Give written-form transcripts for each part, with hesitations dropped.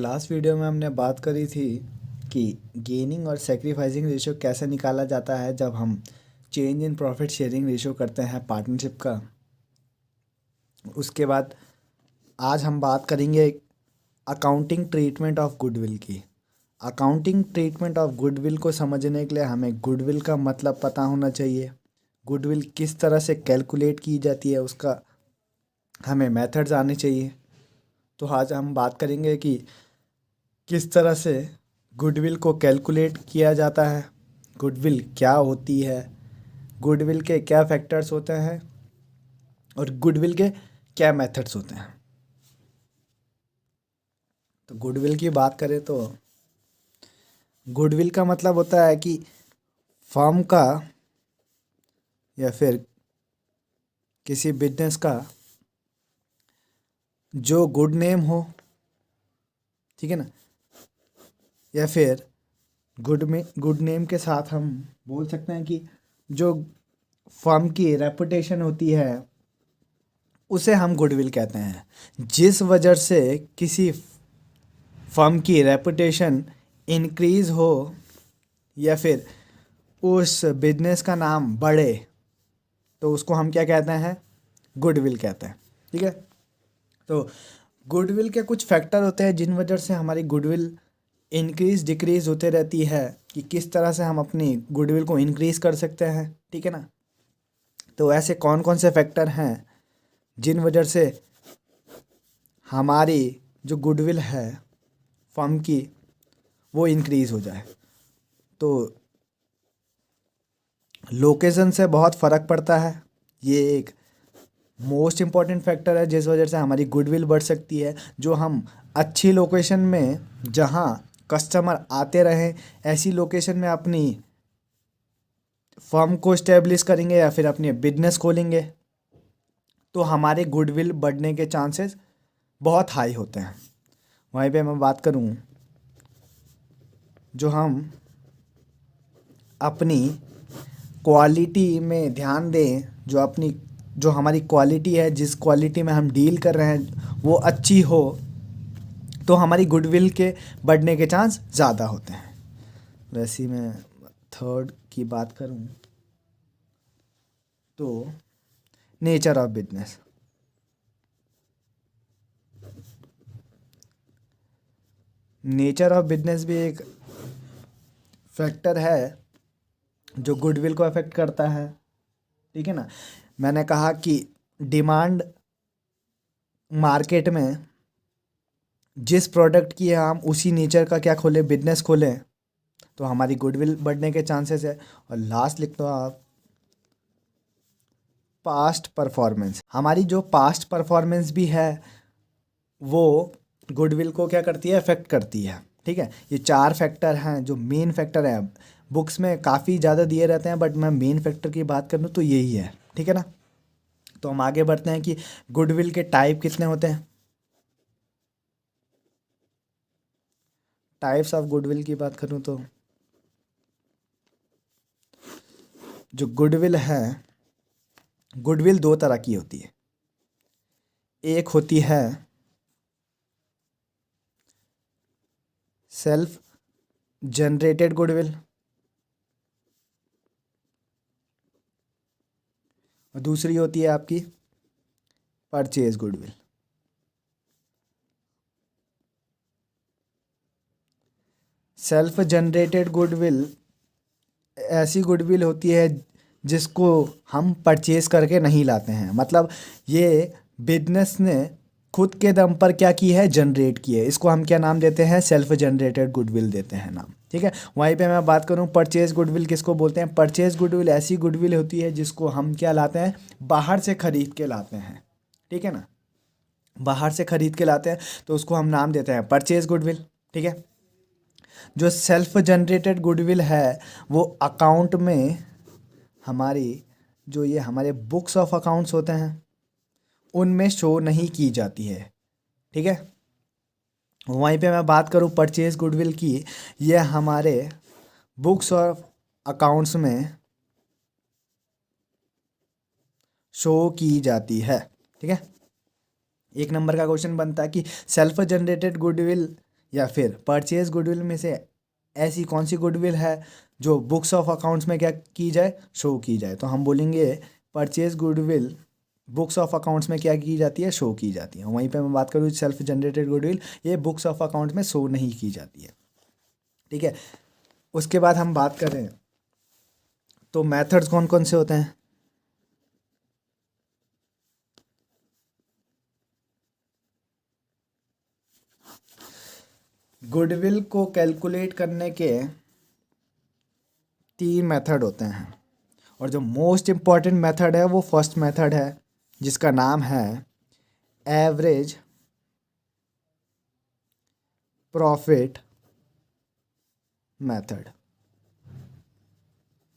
Last video में हमने बात करी थी कि गेनिंग और सेक्रीफाइसिंग रेशियो कैसे निकाला जाता है जब हम change in profit sharing ratio करते हैं पार्टनरशिप का। उसके बाद आज हम बात करेंगे अकाउंटिंग ट्रीटमेंट ऑफ गुडविल की। अकाउंटिंग ट्रीटमेंट ऑफ गुडविल को समझने के लिए हमें गुडविल का मतलब पता होना चाहिए। गुडविल किस तरह से कैलकुलेट की जाती है उसका हमें मेथड्स आने चाहिए। तो आज हम बात करेंगे कि किस तरह से गुडविल को कैलकुलेट किया जाता है, गुडविल क्या होती है, गुडविल के क्या फैक्टर्स होते हैं और गुडविल के क्या मेथड्स होते हैं। तो गुडविल की बात करें तो गुडविल का मतलब होता है कि फर्म का या फिर किसी बिजनेस का जो गुड नेम हो, ठीक है ना, या फिर गुड नेम के साथ हम बोल सकते हैं कि जो फर्म की रेपुटेशन होती है उसे हम गुडविल कहते हैं। जिस वजह से किसी फर्म की रेपुटेशन इंक्रीज हो या फिर उस बिजनेस का नाम बढ़े तो उसको हम क्या कहते हैं, गुडविल कहते हैं। ठीक है, तो गुडविल के कुछ फैक्टर होते हैं जिन वजह से हमारी गुडविल इंक्रीज डिक्रीज होते रहती है कि किस तरह से हम अपनी गुडविल को इंक्रीज कर सकते हैं। ठीक है ना, तो ऐसे कौन कौन से फैक्टर हैं जिन वजह से हमारी जो गुडविल है फर्म की वो इंक्रीज हो जाए। तो लोकेशन से बहुत फ़र्क पड़ता है, ये एक मोस्ट इम्पॉर्टेंट फैक्टर है जिस वजह से हमारी गुडविल बढ़ सकती है। जो हम अच्छी लोकेशन में जहाँ कस्टमर आते रहें ऐसी लोकेशन में अपनी फर्म को इस्टेब्लिश करेंगे या फिर अपने बिजनेस खोलेंगे तो हमारे गुडविल बढ़ने के चांसेस बहुत हाई होते हैं। वहीं पे मैं बात करूँ, जो हम अपनी क्वालिटी में ध्यान दें, जो हमारी क्वालिटी है, जिस क्वालिटी में हम डील कर रहे हैं वो अच्छी हो तो हमारी गुडविल के बढ़ने के चांस ज़्यादा होते हैं। वैसे ही मैं थर्ड की बात करूं तो nature of business. Nature of business भी एक फैक्टर है जो गुडविल को अफेक्ट करता है। ठीक है ना, मैंने कहा कि डिमांड मार्केट में जिस प्रोडक्ट की है हम उसी नेचर का क्या खोलें, बिजनेस खोलें तो हमारी गुडविल बढ़ने के चांसेस है। और लास्ट लिख दो आप, पास्ट परफॉर्मेंस। हमारी जो पास्ट परफॉर्मेंस भी है वो गुडविल को क्या करती है, अफेक्ट करती है। ठीक है, ये चार फैक्टर हैं जो मेन फैक्टर हैं। बुक्स में काफ़ी ज़्यादा दिए रहते हैं बट मैं मेन फैक्टर की बात करूँ तो यही है। ठीक है ना, तो हम आगे बढ़ते हैं कि गुडविल के टाइप कितने होते हैं। टाइप्स ऑफ गुडविल की बात करूँ तो जो गुडविल है, गुडविल दो तरह की होती है। एक होती है सेल्फ जनरेटेड गुडविल और दूसरी होती है आपकी purchase goodwill. Self generated goodwill ऐसी गुडविल होती है जिसको हम परचेज करके नहीं लाते हैं, मतलब ये बिजनेस ने खुद के दम पर क्या की है, जनरेट की है। इसको हम क्या नाम देते हैं, सेल्फ जनरेटेड गुडविल देते हैं नाम। ठीक है, वहीं पे मैं बात करूं परचेज गुडविल किसको बोलते हैं। परचेज गुडविल ऐसी गुडविल होती है जिसको हम क्या लाते हैं, बाहर से खरीद के लाते हैं। ठीक है ना, बाहर से खरीद के लाते हैं तो उसको हम नाम देते हैं परचेज गुडविल। ठीक है, जो सेल्फ जनरेटेड गुडविल है वो अकाउंट में हमारी जो ये हमारे बुक्स ऑफ अकाउंट्स होते हैं उनमें शो नहीं की जाती है। ठीक है, वहीं पे मैं बात करूँ परचेज गुडविल की, ये हमारे बुक्स ऑफ अकाउंट्स में शो की जाती है। ठीक है, एक नंबर का क्वेश्चन बनता है कि सेल्फ जनरेटेड गुडविल या फिर परचेज गुडविल में से ऐसी कौन सी गुडविल है जो बुक्स ऑफ अकाउंट्स में क्या की जाए, शो की जाए। तो हम बोलेंगे purchase goodwill books of accounts में क्या की जाती है, शो की जाती है। वहीं पे मैं बात करूँ सेल्फ जनरेटेड गुडविल, ये बुक्स ऑफ अकाउंट्स में शो नहीं की जाती है। ठीक है, उसके बाद हम बात करें तो मेथड्स कौन कौन से होते हैं। गुडविल को कैलकुलेट करने के 3 मेथड होते हैं, और जो मोस्ट इम्पॉर्टेंट मेथड है वो फर्स्ट मेथड है, जिसका नाम है एवरेज प्रॉफिट मेथड।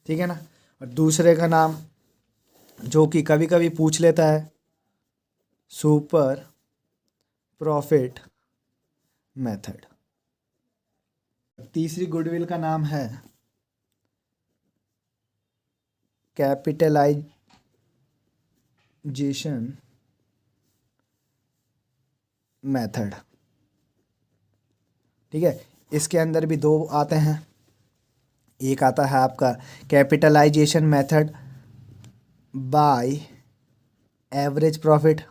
ठीक है ना। और दूसरे का नाम जो कि कभी कभी पूछ लेता है, सुपर प्रॉफिट मेथड। तीसरी गुडविल का नाम है कैपिटलाइजेशन मेथड। ठीक है, इसके अंदर भी 2 आते हैं। एक आता है आपका capitalisation method by average profit,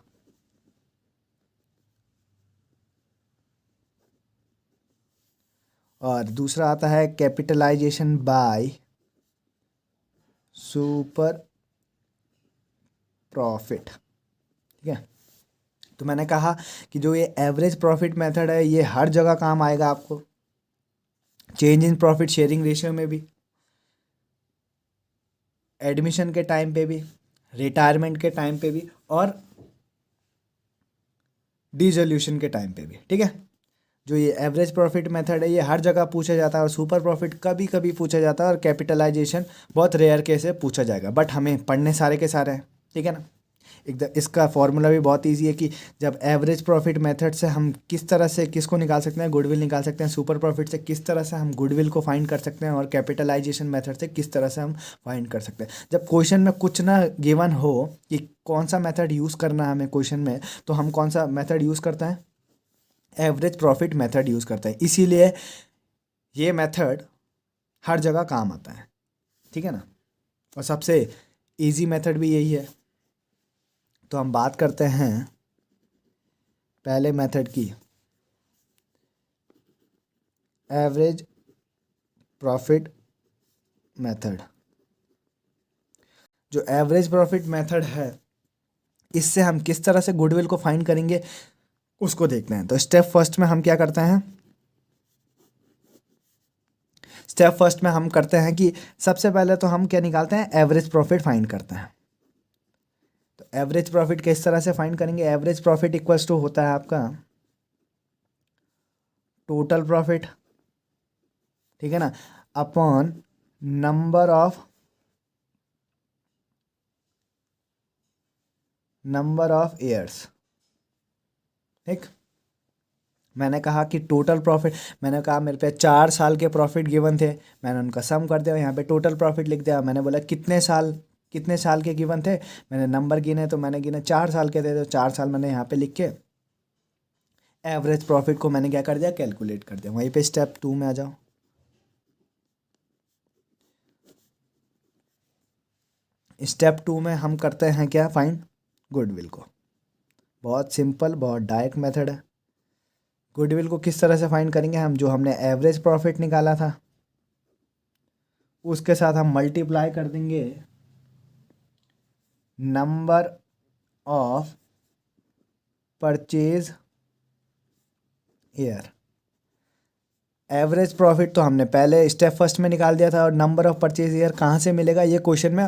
और दूसरा आता है कैपिटलाइजेशन बाय सुपर प्रॉफिट। ठीक है, तो मैंने कहा कि जो ये एवरेज प्रॉफिट मेथड है ये हर जगह काम आएगा आपको, change in profit sharing ratio में भी, एडमिशन के टाइम पे भी, रिटायरमेंट के टाइम पे भी, और डिसोल्यूशन के टाइम पे भी। ठीक है, जो ये एवरेज प्रॉफिट मेथड है ये हर जगह पूछा जाता है, और सुपर प्रॉफिट कभी कभी पूछा जाता है, और कैपिटलाइजेशन बहुत रेयर केस से पूछा जाएगा, बट हमें पढ़ने सारे के सारे हैं। ठीक है ना। एकदम इसका फॉर्मूला भी बहुत इजी है कि जब एवरेज प्रॉफिट मेथड से हम किस तरह से किसको निकाल सकते हैं, गुडविल निकाल सकते हैं, सुपर प्रॉफिट से किस तरह से हम गुडविल को फाइंड कर सकते हैं, और कैपिटलाइजेशन मेथड से किस तरह से हम फाइंड कर सकते हैं। जब क्वेश्चन में कुछ ना गिवन हो कि कौन सा मेथड यूज़ करना है हमें क्वेश्चन में, तो हम कौन सा मेथड यूज़ करते हैं, एवरेज प्रॉफिट मेथड यूज़ करते हैं। इसीलिए ये मेथड हर जगह काम आता है। ठीक है ना, और सबसे इजी मेथड भी यही है। तो हम बात करते हैं पहले मेथड की, एवरेज प्रॉफिट मेथड। जो एवरेज प्रॉफिट मेथड है इससे हम किस तरह से गुडविल को फाइंड करेंगे उसको देखते हैं। तो स्टेप फर्स्ट में हम क्या करते हैं, स्टेप फर्स्ट में हम करते हैं कि सबसे पहले तो हम क्या निकालते हैं, एवरेज प्रॉफिट फाइंड करते हैं। तो एवरेज प्रॉफिट किस तरह से फाइंड करेंगे, एवरेज प्रॉफिट इक्वल्स टू होता है आपका टोटल प्रॉफिट, ठीक है ना, अपॉन नंबर ऑफ ईयर्स। ठीक, मैंने कहा कि टोटल प्रॉफिट, मैंने कहा मेरे पे 4 साल के प्रॉफिट गिवन थे, मैंने उनका सम कर दिया, यहाँ पे टोटल प्रॉफिट लिख दिया। मैंने बोला कितने साल के गिवन थे, मैंने नंबर गिने, तो मैंने गिने 4 साल के थे, तो 4 साल मैंने यहाँ पे लिख के एवरेज प्रॉफिट को मैंने क्या कर दिया, कैलकुलेट कर दिया। वहीं पे स्टेप 2 में आ जाओ। स्टेप 2 में हम करते हैं क्या, फाइंड गुडविल को। बहुत सिंपल, बहुत डायरेक्ट मेथड है। गुडविल को किस तरह से फाइंड करेंगे, हम जो हमने एवरेज प्रॉफिट निकाला था उसके साथ हम मल्टीप्लाई कर देंगे number of purchase year. Average profit तो हमने पहले स्टेप फर्स्ट में निकाल दिया था, और नंबर ऑफ परचेज ईयर कहाँ से मिलेगा ये क्वेश्चन में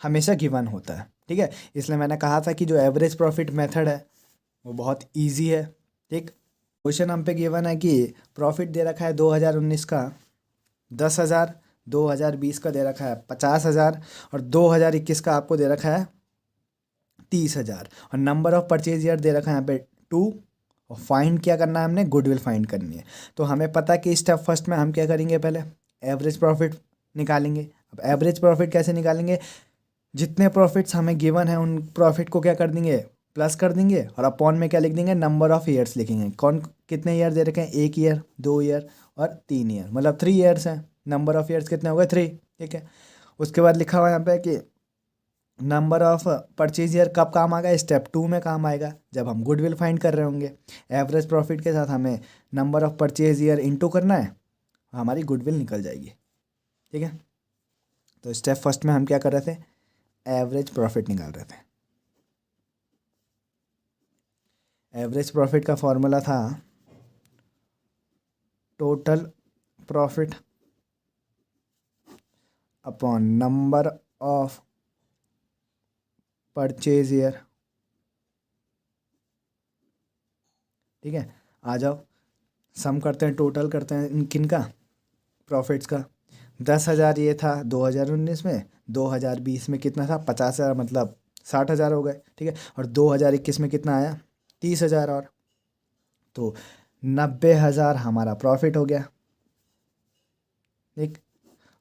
हमेशा गिवन होता है। ठीक है, इसलिए मैंने कहा था कि जो एवरेज प्रॉफिट मेथड है वो बहुत इजी है। ठीक, क्वेश्चन हम पे गिवन है कि प्रॉफिट दे रखा है 2019 का 10,000, 2020 का दे रखा है 50,000, और 2021 का आपको दे रखा है 30,000, और नंबर ऑफ परचेज ईयर दे रखा है यहाँ पे 2, और फाइंड क्या करना है हमने, गुडविल फाइंड करनी है। तो हमें पता है कि स्टेप फर्स्ट में हम क्या करेंगे, पहले एवरेज प्रॉफिट निकालेंगे। अब एवरेज प्रॉफिट कैसे निकालेंगे, जितने प्रॉफिट्स हमें गिवन है उन प्रॉफिट को क्या कर देंगे, प्लस कर देंगे और अपॉन में क्या लिख देंगे, नंबर ऑफ ईयर्स लिखेंगे। कौन कितने ईयर दे रखे हैं, 1 ईयर, 2 ईयर और 3 ईयर, मतलब 3 ईयर्स हैं। नंबर ऑफ ईयर्स कितने हो गए, 3। ठीक है, उसके बाद लिखा हुआ यहाँ पे कि नंबर ऑफ परचेज ईयर कब काम आएगा, स्टेप 2 में काम आएगा, जब हम गुडविल फाइंड कर रहे होंगे। एवरेज प्रॉफिट के साथ हमें number of purchase year into करना है, हमारी गुडविल निकल जाएगी। ठीक है, तो स्टेप फर्स्ट में हम क्या कर रहे थे, एवरेज प्रॉफिट निकाल रहे थे। एवरेज प्रॉफिट का फॉर्मूला था total profit upon number of purchase year. ठीक है, आ जाओ सम करते हैं, टोटल करते हैं किन का, प्रॉफिट्स का। 10,000 ये था 2019 में, 2020 में कितना था, 50,000, मतलब 60,000 हो गए। ठीक है, और 2021 में कितना आया, 30,000 और, तो 90,000 हमारा प्रॉफिट हो गया। ठीक,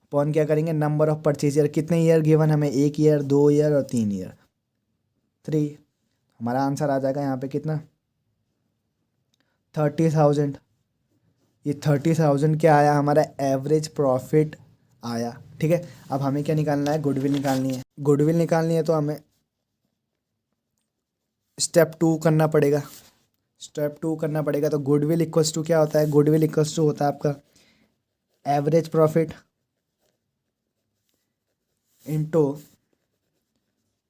अपॉन क्या करेंगे, नंबर ऑफ परचेज ईयर, कितने ईयर गिवन हमें, 1 ईयर, 2 ईयर और 3 ईयर, 3। हमारा आंसर आ जाएगा यहाँ पे कितना, 30,000। ये 30,000 क्या आया, हमारा एवरेज प्रॉफिट आया। ठीक है, अब हमें क्या निकालना है, गुडविल निकालनी है। गुडविल निकालनी है तो हमें स्टेप 2 करना पड़ेगा। स्टेप 2 करना पड़ेगा तो गुडविल इक्वल्स टू क्या होता है, गुडविल इक्वल्स टू होता है आपका average profit into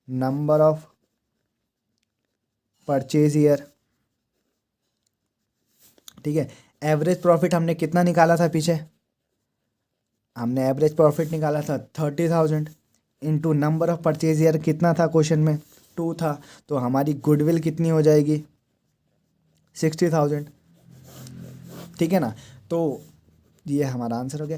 number of purchase year. ठीक है, एवरेज प्रॉफिट हमने कितना निकाला था पीछे, हमने एवरेज प्रॉफिट निकाला था 30,000 into number of purchase year कितना था क्वेश्चन में, 2 था, तो हमारी गुडविल कितनी हो जाएगी, 60,000। ठीक है ना, तो ये हमारा आंसर हो गया।